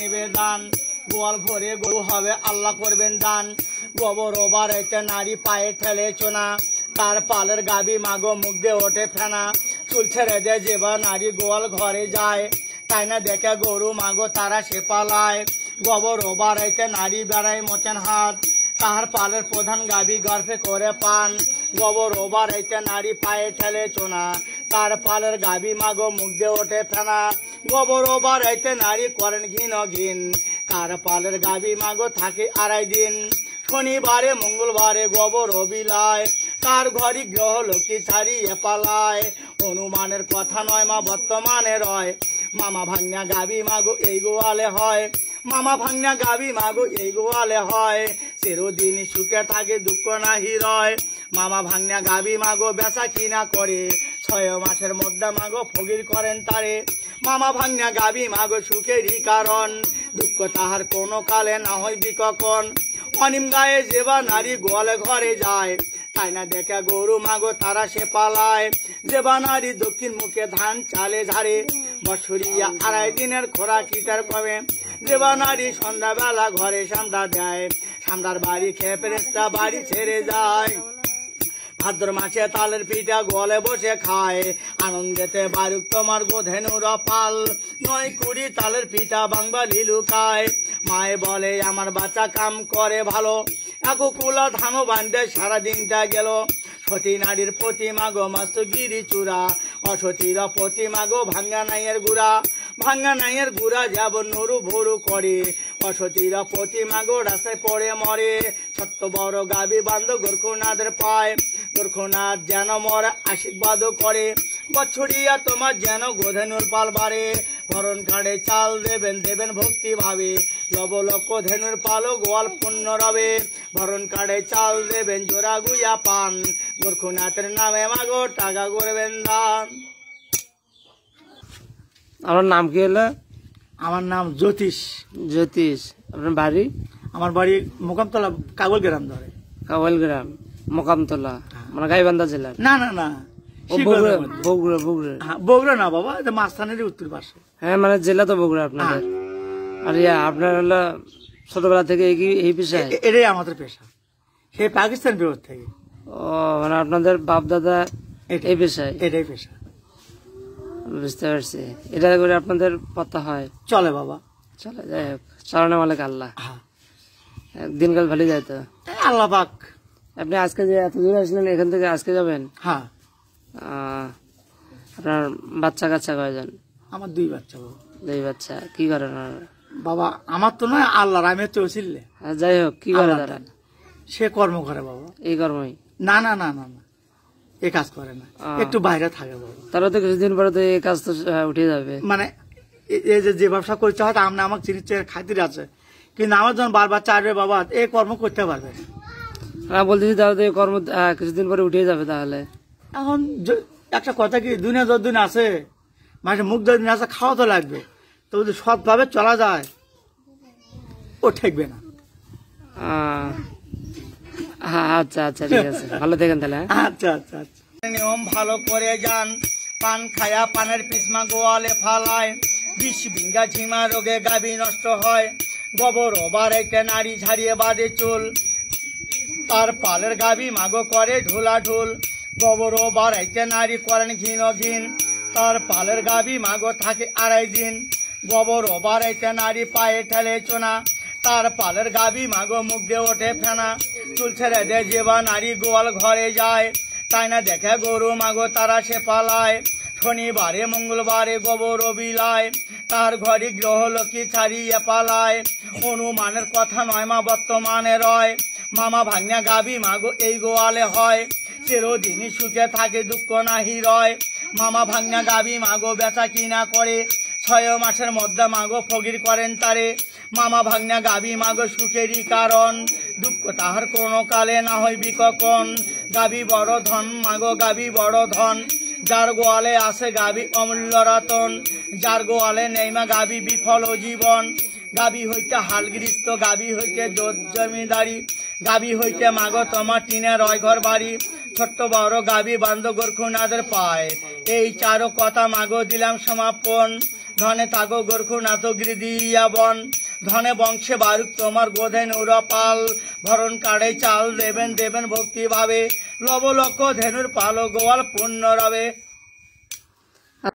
নিবেদন গোয়াল ভরে গরু হবে আল্লাহ করবেন দান গোবর ওবার একটা নারী পায়ে ঠেলে চোনা তার পালের গাবি মাগো মুখ দিয়ে ওঠে ফেনা চুল ছেড়ে দেয় যেবা নারী গোয়াল ঘরে যায় তাই না দেখে গরু মাগো তারা সে পালায় গোবর ওবার একটা নারী বেড়ায় মোচেন হাত তাহার পালের প্রধান গাবি গর্ভে করে পান গোবর ওবার একটা নারী পায়ে ঠেলে চোনা তার পালের গাবি মাগো মুখ দিয়ে ওঠে ফেনা গোবর ওবার একটা নারী করেন ঘিন ঘিন তার পালের গাবি মাগো থাকে 2.5 দিন শনিবারে মঙ্গলবারে গোবর বিলায় তার ঘরে গ্রহ লক্ষ্মী ছাড়িয়ে পালায় অনুমানের কথা নয় মা বর্তমানে রয় মামা ভাঙনা গাবি মাগো এই গোয়ালে হয় মামা ভাঙনা গাবি মাগো এই গোয়ালে হয় চিরদিন সুখে থাকে দুঃখ নাহি রয় মামা ভাঙনা গাবি মাগো বেচা কিনা করে 6 মাসের মধ্যে মাগো ফকির করেন তারে মামা ভাঙনা গাবি মাগো সুখেরই কারণ দুঃখ তাহার কোনো কালে না হইবি কখন অনিম গায়ে যেবা নারী গোয়ালে ঘরে যায় তাই না দেখে গরু মাগো তারা সে পালায় যেবা নারী দক্ষিণ মুখে ধান চালে ঝাড়ে বছরিয়া 2.5 দিনের খোরাক কিটার পাবে যেবা নারী সন্ধ্যাবেলা ঘরে সামদা দেয় সামদার বাড়ি খেয়ে ফেরেশতা বাড়ি ছেড়ে যায় ভাদ্র মাসে তালের পিঠা গোয়ালে বসে খায় আনন্দেতে বারুক তোমার গোধেনুর পাল 9 তালের পিঠা বাঙালি লুকায় মায়ে বলে আমার বাচ্চা কাম করে ভালো এক কুলা ধানও বান্ধে সারাদিনটা গেল সতী নারীর প্রতি মাগো মাস্ত গিরি চূড়া অসতীর প্রতি মাগো ভাঙ্গা নাইয়ের গুড়া যাব নুরু ভরু করে অসতীর প্রতি মাগো রাস্তায় পড়ে মরে ছোট্ট বড় গাবি বান্ধ গোরখনাথের পায় গোরখনাথ যেন মর আশীর্বাদ করে বছরিয়া তোমার যেন গোধেনুর পাল বাড়ে ভরণ কাড়ে চাল দেবেন ভক্তি ভাবে লব লক্ষ ধেনুর পালো গোয়াল পুণ্য রবে ভরণ কাড়ে চাল দেবেন জোড়া গুইয়া পান গোরখনাথের নামে মাগো টাকা করবেন দান। আমার নাম কি হলো? আমার নাম জ্যোতিষ। আপনার বাড়ি? আমার বাড়ি মোকামতলা কাগল গ্রাম ধরে। কাগল গ্রাম মোকামতলা মানে গাইবান্ধা জেলার? না না না বগুড়া না বাবা, এটা মাঝখানের উত্তর পাশে। হ্যাঁ মানে জেলা তো বগুড়া আপনাদের। আর আপনার হলো ছোটবেলা থেকে এই পেশা? এটাই আমাদের পেশা, সেই পাকিস্তান বিরোধ থেকে। ও মানে আপনাদের বাপ দাদা এই পেশায়? এটাই পেশা। বুঝতে পারছি। এটা করে আপনাদের পথ হয়? চলে বাবা, চলে। যাই হোক, চালানো মালিক আল্লাহ। দিনকাল ভালো যায় তো আল্লাহ পাক। আপনি আজকে যে এত দূরে আসলেন, এখান থেকে আজকে যাবেন? হ্যাঁ। আপনার বাচ্চা কাচ্চা কয়জন? আমার 2 বাচ্চা বাবা। 2 বাচ্চা। কি করেন বাবা? আমার তো নয়, আল্লাহর, আমি তো ছিলে। যাই হোক, কি করে তারা? সে কর্ম করে বাবা। এই কর্মই? না না না না না, এই কাজ করে না, একটু বাইরে থাকে বাবা। তারা তো কিছুদিন পরে তো এই কাজ তো উঠে যাবে। মানে এই যে ব্যবসা করতে হয়, আমরা আমার চিনির খাতির আছে, কিন্তু আমার যখন বারবার চাইবে বাবা এই কর্ম করতে পারবে না। বলতেছি তাহলে তো এই কর্ম কিছুদিন পরে উঠে যাবে। তাহলে এখন একটা কথা কি, দুনিয়া যতদিন আছে, মানুষের মুখ যতদিন আছে, খাওয়া তো লাগবে। তো যদি সৎভাবে চলা যায়, ও ঠেকবে না। আচ্ছা আচ্ছা, ঠিক আছে, ভালো থাকেন তাহলে। আচ্ছা আচ্ছা আচ্ছা। নিয়ম ভালো করে যান, পান খায়া পানের পিসমা গোয়ালে ফালায়, 20 বিঘা ঝিমা রোগে গাবি নষ্ট হয়। গোবর ওবার একটা নারী ঝাড়িয়ে বাঁধে চুল, তার পালের গাবি মাগো করে ঢোলাঢুল। গোবর ওবার একটা নারী করেন ঘিন ঘিন, তার পালের গাবি মাগো থাকে 2.5 দিন। গোবর ওবার একটা নারী পায়ে ঠেলে চোনা, তার পালের গাবি মাগো মুখ দিয়ে ওঠে ফেনা। চুল ছেড়ে দেয় যেবা নারী গোয়াল ঘরে যায়, তাই না দেখে গরু মাগো তারা সে পালায়। শনিবারে মঙ্গলবারে গোবর বিলায়, তার ঘরে গ্রহ লক্ষ্মী ছাড়িয়ে পালায়। অনুমানের কথা নয় মা বর্তমানে রয়, মামা ভাঙনা গাবি মাগো এই গোয়ালে হয়। চিরদিনই সুখে থাকে দুঃখ নাহি রয়, মামা ভাঙনা গাবি মাগো বেচা কিনা করে। 6 মাসের মধ্যে মাগো ফকির করেন তারে, মামা ভাঙনা গাবি মাগো সুখেরই কারণ। দুঃখ তাহার কোনো কালে না হইবি কখন, গাবি বড় ধন মাগো গাবি বড় ধন। যার গোয়ালে আছে গাবি অমূল্য রতন, যার গোয়ালে নেই মা গাবি বিফল জীবন। গাবি হইতে হালগৃস্ত, গাবি হইতে জমিদারি, গাবি হইতে মাগো তোমার টিনের রয় ঘর বাড়ি। ছোট্ট বড় গাবি বান্ধ গোরখনাথের পায়, এই 4 কথা মাগো দিলাম সমাপন। ধনে থাকো গোরখু নাথ গিরিদিয়া বন ধনে বংশে বারুক তোমার গোধে নুরপাল ভরণ কাড়ে চাল দেবেন দেবেন ভক্তি ভাবে লব লক্ষ ধেনুর পালো গোয়াল পুণ্য রবে